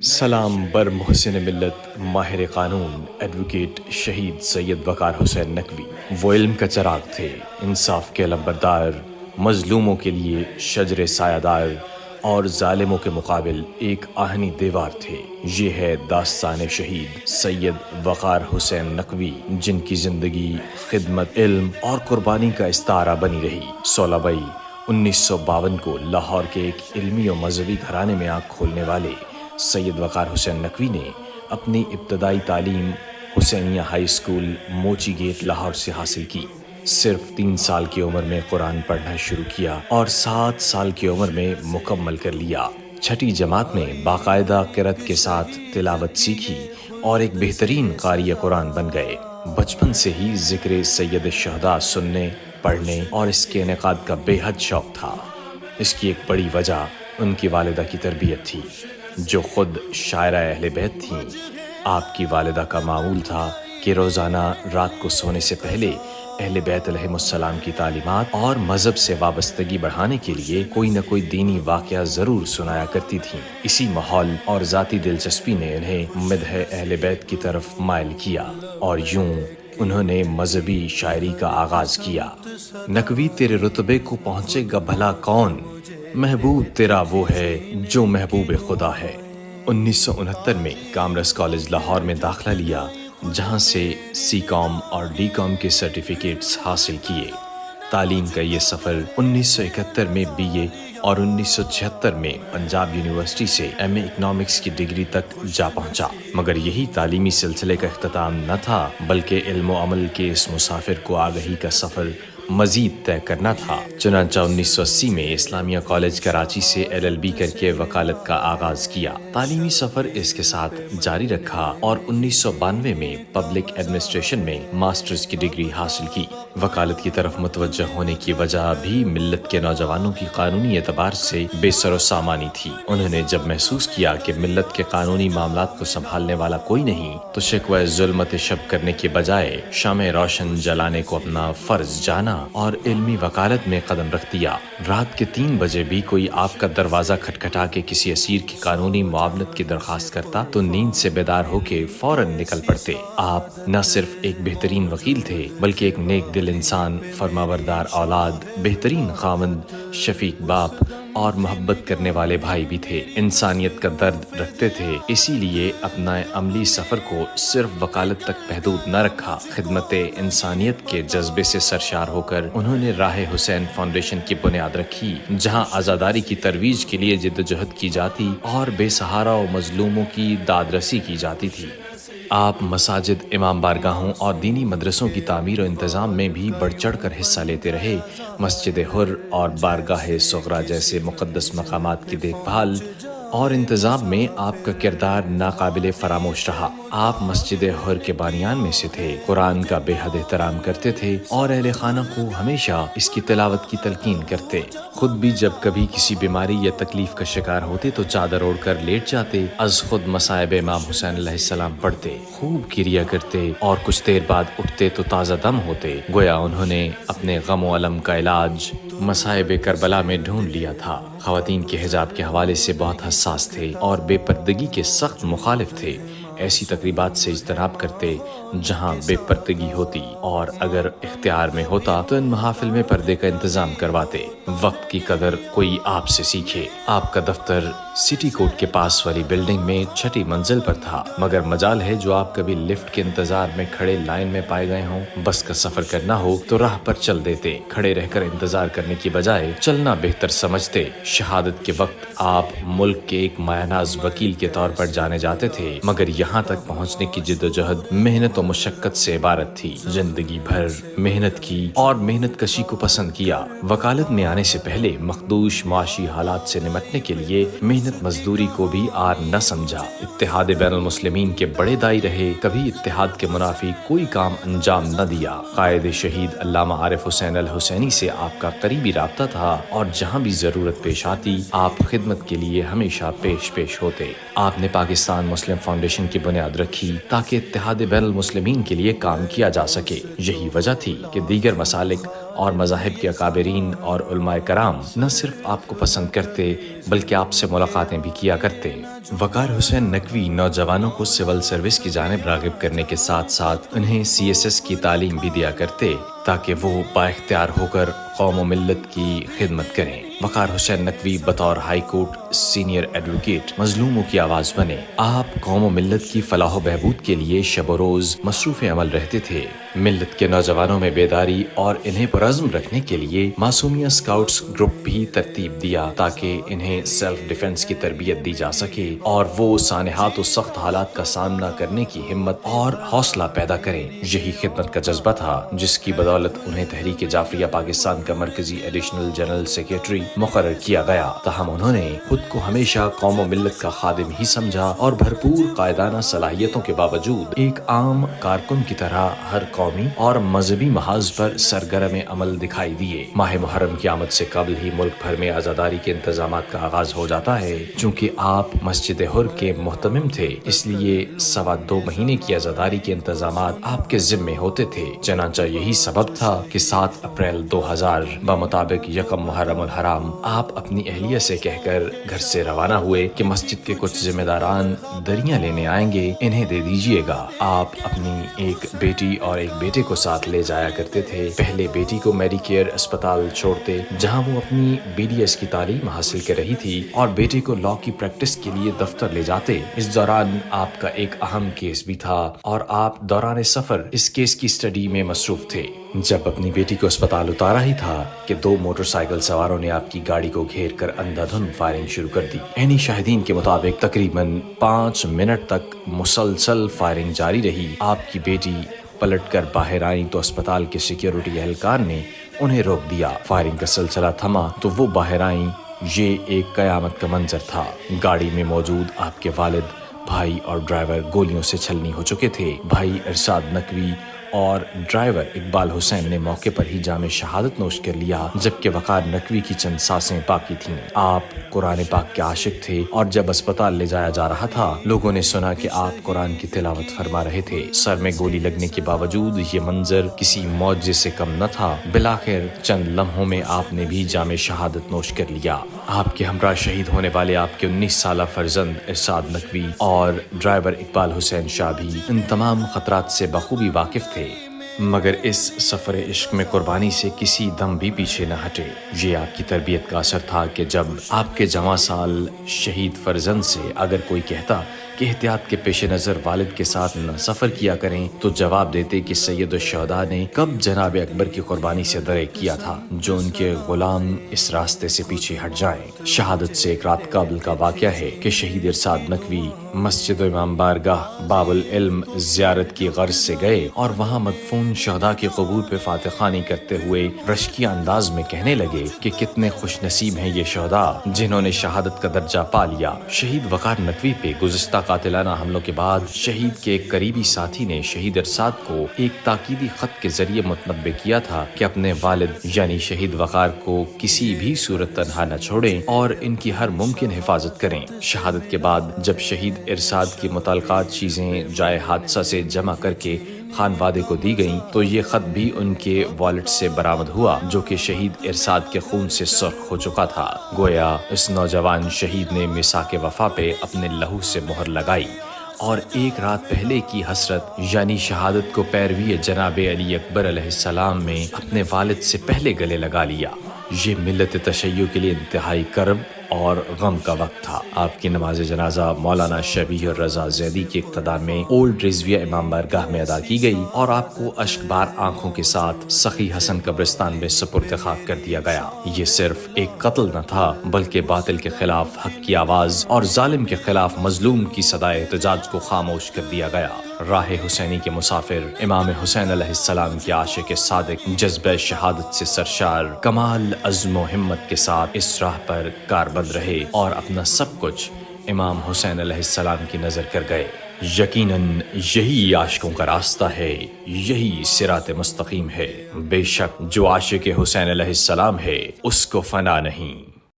سلام بر محسن ملت ماہر قانون ایڈوکیٹ شہید سید وقار حسین نقوی۔ وہ علم کا چراغ تھے، انصاف کے علمبردار، مظلوموں کے لیے شجر سایہ دار اور ظالموں کے مقابل ایک آہنی دیوار تھے۔ یہ ہے داستان شہید سید وقار حسین نقوی، جن کی زندگی خدمت، علم اور قربانی کا استعارہ بنی رہی۔ 16 مئی 1952 کو لاہور کے ایک علمی و مذہبی گھرانے میں آنکھ کھولنے والے سید وقار حسین نقوی نے اپنی ابتدائی تعلیم حسینیہ ہائی اسکول موچی گیٹ لاہور سے حاصل کی۔ صرف 3 سال کی عمر میں قرآن پڑھنا شروع کیا اور 7 سال کی عمر میں مکمل کر لیا۔ 6ٹھی جماعت میں باقاعدہ قرأت کے ساتھ تلاوت سیکھی اور ایک بہترین قاری قرآن بن گئے۔ بچپن سے ہی ذکر سید الشہداء سننے، پڑھنے اور اس کے انعقاد کا بے حد شوق تھا۔ اس کی ایک بڑی وجہ ان کی والدہ کی تربیت تھی، جو خود شاعرہ اہل بیت تھیں۔ آپ کی والدہ کا معمول تھا کہ روزانہ رات کو سونے سے پہلے اہل بیت علیہم السلام کی تعلیمات اور مذہب سے وابستگی بڑھانے کے لیے کوئی نہ کوئی دینی واقعہ ضرور سنایا کرتی تھیں۔ اسی ماحول اور ذاتی دلچسپی نے انہیں مدح اہل بیت کی طرف مائل کیا اور یوں انہوں نے مذہبی شاعری کا آغاز کیا۔ نقوی تیرے رتبے کو پہنچے گا بھلا کون، محبوب تیرا وہ ہے جو محبوب خدا ہے۔ 1969 میں کامرس کالج لاہور میں داخلہ لیا، جہاں سے سی کام اور ڈی کام کے سرٹیفکیٹس حاصل کیے۔ تعلیم کا یہ سفر 1971 میں بی اے اور 1976 میں پنجاب یونیورسٹی سے ایم اے اکنامکس کی ڈگری تک جا پہنچا، مگر یہی تعلیمی سلسلے کا اختتام نہ تھا، بلکہ علم و عمل کے اس مسافر کو آگہی کا سفر مزید طے کرنا تھا۔ چنانچہ 1980 میں اسلامیہ کالج کراچی سے LLB کر کے وکالت کا آغاز کیا۔ تعلیمی سفر اس کے ساتھ جاری رکھا اور 1992 میں پبلک ایڈمنسٹریشن میں ماسٹرز کی ڈگری حاصل کی۔ وکالت کی طرف متوجہ ہونے کی وجہ بھی ملت کے نوجوانوں کی قانونی اعتبار سے بے سر و سامانی تھی۔ انہوں نے جب محسوس کیا کہ ملت کے قانونی معاملات کو سنبھالنے والا کوئی نہیں، تو شکوہ ظلمت شب کرنے کے بجائے شمع روشن جلانے کو اپنا فرض جانا اور علمی وکالت میں قدم رکھ دیا۔ رات کے 3 بجے بھی کوئی آپ کا دروازہ کھٹکھٹا کے کسی اسیر کی قانونی معاونت کی درخواست کرتا تو نیند سے بیدار ہو کے فوراً نکل پڑتے۔ آپ نہ صرف ایک بہترین وکیل تھے، بلکہ ایک نیک دل انسان، فرمانبردار اولاد، بہترین خاوند، شفیق باپ اور محبت کرنے والے بھائی بھی تھے۔ انسانیت کا درد رکھتے تھے، اسی لیے اپنا عملی سفر کو صرف وکالت تک محدود نہ رکھا۔ خدمت انسانیت کے جذبے سے سرشار ہو کر انہوں نے راہ حسین فاؤنڈیشن کی بنیاد رکھی، جہاں آزاداری کی ترویج کے لیے جدوجہد کی جاتی اور بے سہارا و مظلوموں کی دادرسی کی جاتی تھی۔ آپ مساجد، امام بارگاہوں اور دینی مدرسوں کی تعمیر و انتظام میں بھی بڑھ چڑھ کر حصہ لیتے رہے۔ مسجد حر اور بارگاہ صغرا جیسے مقدس مقامات کی دیکھ بھال اور انتظام میں آپ کا کردار ناقابل فراموش رہا۔ آپ مسجد حر کے بانیان میں سے تھے، قرآن کا بے حد احترام کرتے تھے اور اہل خانہ کو ہمیشہ اس کی تلاوت کی تلقین کرتے۔ خود بھی جب کبھی کسی بیماری یا تکلیف کا شکار ہوتے تو چادر اوڑھ کر لیٹ جاتے، از خود مصائب امام حسین علیہ السلام پڑھتے، خوب کریا کرتے اور کچھ دیر بعد اٹھتے تو تازہ دم ہوتے، گویا انہوں نے اپنے غم و الم کا علاج مصائب کربلا میں ڈھونڈ لیا تھا۔ خواتین کے حجاب کے حوالے سے بہت حساس تھے اور بے پردگی کے سخت مخالف تھے۔ ایسی تقریبات سے اجتناب کرتے جہاں بے پردگی ہوتی، اور اگر اختیار میں ہوتا تو ان محافل میں پردے کا انتظام کرواتے۔ وقت کی قدر کوئی آپ سے سیکھے۔ آپ کا دفتر سٹی کوٹ کے پاس والی بلڈنگ میں 6ٹھی منزل پر تھا، مگر مجال ہے جو آپ کبھی لفٹ کے انتظار میں کھڑے لائن میں پائے گئے ہوں۔ بس کا سفر کرنا ہو تو راہ پر چل دیتے، کھڑے رہ کر انتظار کرنے کی بجائے چلنا بہتر سمجھتے۔ شہادت کے وقت آپ ملک کے ایک مایہ ناز وکیل کے طور پر جانے جاتے تھے، مگر یہاں تک پہنچنے کی جدوجہد محنت و مشقت سے عبارت تھی۔ زندگی بھر محنت کی اور محنت کشی کو پسند کیا۔ وکالت میں آنے سے پہلے مخدوش معاشی حالات سے نمٹنے کے لیے محنت مزدوری کو بھی آر نہ سمجھا۔ اتحاد بین المسلمین کے بڑے دائی رہے، کبھی اتحاد کے منافی کوئی کام انجام نہ دیا۔ قائد شہید علامہ عارف حسین الحسینی سے آپ کا قریبی رابطہ تھا اور جہاں بھی ضرورت پیش پیش آتی آپ خدمت کے لیے ہمیشہ پیش ہوتے۔ آپ نے پاکستان مسلم فاؤنڈیشن کی بنیاد رکھی تاکہ اتحاد بین المسلمین کے لیے کام کیا جا سکے۔ یہی وجہ تھی کہ دیگر مسالک اور مذاہب کے اکابرین اور علماء کرام نہ صرف آپ کو پسند کرتے بلکہ آپ سے ملاقاتیں بھی کیا کرتے۔ وقار حسین نقوی نوجوانوں کو سول سروس کی جانب راغب کرنے کے ساتھ ساتھ انہیں CSS کی تعلیم بھی دیا کرتے تاکہ وہ بااختیار ہو کر قوم و ملت کی خدمت کریں۔ وقار حسین نقوی بطور ہائی کورٹ سینئر ایڈوکیٹ مظلوموں کی آواز بنے۔ آپ قوم و ملت کی فلاح و بہبود کے لیے شب و روز مصروف عمل رہتے تھے۔ ملت کے نوجوانوں میں بیداری اور انہیں پرعزم رکھنے کے لیے معصومیہ اسکاؤٹس گروپ بھی ترتیب دیا تاکہ انہیں سیلف ڈیفنس کی تربیت دی جا سکے اور وہ سانحات و سخت حالات کا سامنا کرنے کی ہمت اور حوصلہ پیدا کریں۔ یہی خدمت کا جذبہ تھا جس کی بدولت انہیں تحریک جعفریہ پاکستان کا مرکزی ایڈیشنل جنرل سیکریٹری مقرر کیا گیا۔ تاہم انہوں نے خود کو ہمیشہ قوم و ملت کا خادم ہی سمجھا اور بھرپور قائدانہ صلاحیتوں کے باوجود ایک عام کارکن کی طرح ہر قومی اور مذہبی محاذ پر سرگرم عمل دکھائی دیے۔ ماہ محرم کی آمد سے قبل ہی ملک بھر میں عزاداری کے انتظامات کا آغاز ہو جاتا ہے۔ چونکہ آپ مسجد حر کے محتمم تھے اس لیے 2.25 مہینے کی عزاداری کے انتظامات آپ کے ذمے ہوتے تھے۔ چنانچہ یہی سبب تھا کہ 7 اپریل 2000 بمطابق 1 محرم الحرام آپ اپنی اہلیہ سے کہہ کر گھر سے روانہ ہوئے کہ مسجد کے کچھ ذمہ داران دریاں لینے آئیں گے، انہیں دے دیجیے گا۔ آپ اپنی ایک بیٹی اور ایک بیٹے کو ساتھ لے جایا کرتے تھے۔ پہلے بیٹی کو میری کیئر اسپتال چھوڑتے جہاں وہ اپنی BDS کی تعلیم حاصل کر رہی تھی اور بیٹے کو لاء کی پریکٹس کے لیے دفتر لے جاتے۔ اس دوران آپ کا ایک اہم کیس بھی تھا اور آپ دوران سفر اس کیس کی اسٹڈی میں مصروف تھے۔ جب اپنی بیٹی کو اسپتال اتارا ہی تھا کہ 2 موٹر سائیکل سواروں نے آپ کی گاڑی کو گھیر کر اندھا دھند فائرنگ شروع کر دی۔ عینی شاہدین کے مطابق تقریباً 5 منٹ تک مسلسل فائرنگ جاری رہی۔ آپ کی بیٹی پلٹ کر باہر آئیں تو اسپتال کے سیکیورٹی اہلکار نے انہیں روک دیا۔ فائرنگ کا سلسلہ تھما تو وہ باہر آئیں۔ یہ ایک قیامت کا منظر تھا۔ گاڑی میں موجود آپ کے والد، بھائی اور ڈرائیور گولیوں سے چھلنی ہو چکے تھے۔ بھائی ارشاد نقوی اور ڈرائیور اقبال حسین نے موقع پر ہی جام شہادت نوش کر لیا جبکہ وقار نقوی کی چند سانسیں باقی تھیں۔ آپ قرآن پاک کے عاشق تھے اور جب اسپتال لے جایا جا رہا تھا لوگوں نے سنا کہ آپ قرآن کی تلاوت فرما رہے تھے۔ سر میں گولی لگنے کے باوجود یہ منظر کسی معجزے سے کم نہ تھا۔ بالآخر چند لمحوں میں آپ نے بھی جام شہادت نوش کر لیا۔ آپ کے ہمراہ شہید ہونے والے آپ کے 19 سالہ فرزند ارشاد نقوی اور ڈرائیور اقبال حسین شاہ بھی ان تمام خطرات سے بخوبی واقف تھے، مگر اس سفر عشق میں قربانی سے کسی دم بھی پیچھے نہ ہٹے۔ یہ آپ کی تربیت کا اثر تھا کہ جب آپ کے جوان سال شہید فرزند سے اگر کوئی کہتا کہ احتیاط کے پیش نظر والد کے ساتھ نہ سفر کیا کریں تو جواب دیتے کہ سید الشہداء نے کب جناب اکبر کی قربانی سے درے کیا تھا جو ان کے غلام اس راستے سے پیچھے ہٹ جائیں۔ شہادت سے ایک رات قبل کا واقعہ ہے کہ شہید ارشاد نقوی مسجد امام بارگاہ باب العلم زیارت کی غرض سے گئے اور وہاں مدفون شہداء کے قبور پہ فاتح خوانی کرتے ہوئے رشکیہ انداز میں کہنے لگے کہ کتنے خوش نصیب ہیں یہ شہداء جنہوں نے شہادت کا درجہ پا لیا۔ شہید وقار نقوی پہ گزشتہ قاتلانہ حملوں کے بعد شہید کے ایک قریبی ساتھی نے شہید ارشاد کو ایک تاکیدی خط کے ذریعے متنبہ کیا تھا کہ اپنے والد یعنی شہید وقار کو کسی بھی صورت تنہا نہ چھوڑیں اور ان کی ہر ممکن حفاظت کریں۔ شہادت کے بعد جب شہید ارشاد کی متعلقات چیزیں جائے حادثہ سے جمع کر کے خانوادے کو دی گئیں تو یہ خط بھی ان کے والٹ سے برآمد ہوا جو کہ شہید ارشاد کے خون سے سرخ ہو چکا تھا۔ گویا اس نوجوان شہید نے میثاق وفا پہ اپنے لہو سے مہر لگائی اور ایک رات پہلے کی حسرت یعنی شہادت کو پیروی جناب علی اکبر علیہ السلام میں اپنے والد سے پہلے گلے لگا لیا۔ یہ ملت تشیع کے لیے انتہائی کرب اور غم کا وقت تھا۔ آپ کی نماز جنازہ مولانا شبیہ الرضا زیدی کے اقتدار میں اولڈ رضویہ امام بارگاہ میں ادا کی گئی اور آپ کو اشک بار آنکھوں کے ساتھ سخی حسن قبرستان میں سپرد خاک کر دیا گیا۔ یہ صرف ایک قتل نہ تھا بلکہ باطل کے خلاف حق کی آواز اور ظالم کے خلاف مظلوم کی صدائے احتجاج کو خاموش کر دیا گیا۔ راہ حسینی کے مسافر امام حسین علیہ السلام کے عاشق صادق جذبہ شہادت سے سرشار کمال عزم و ہمت کے ساتھ اس راہ پر کاربند رہے اور اپنا سب کچھ امام حسین علیہ السلام کی نظر کر گئے۔ یقیناً یہی عاشقوں کا راستہ ہے، یہی صراط مستقیم ہے۔ بے شک جو عاشق حسین علیہ السلام ہے اس کو فنا نہیں۔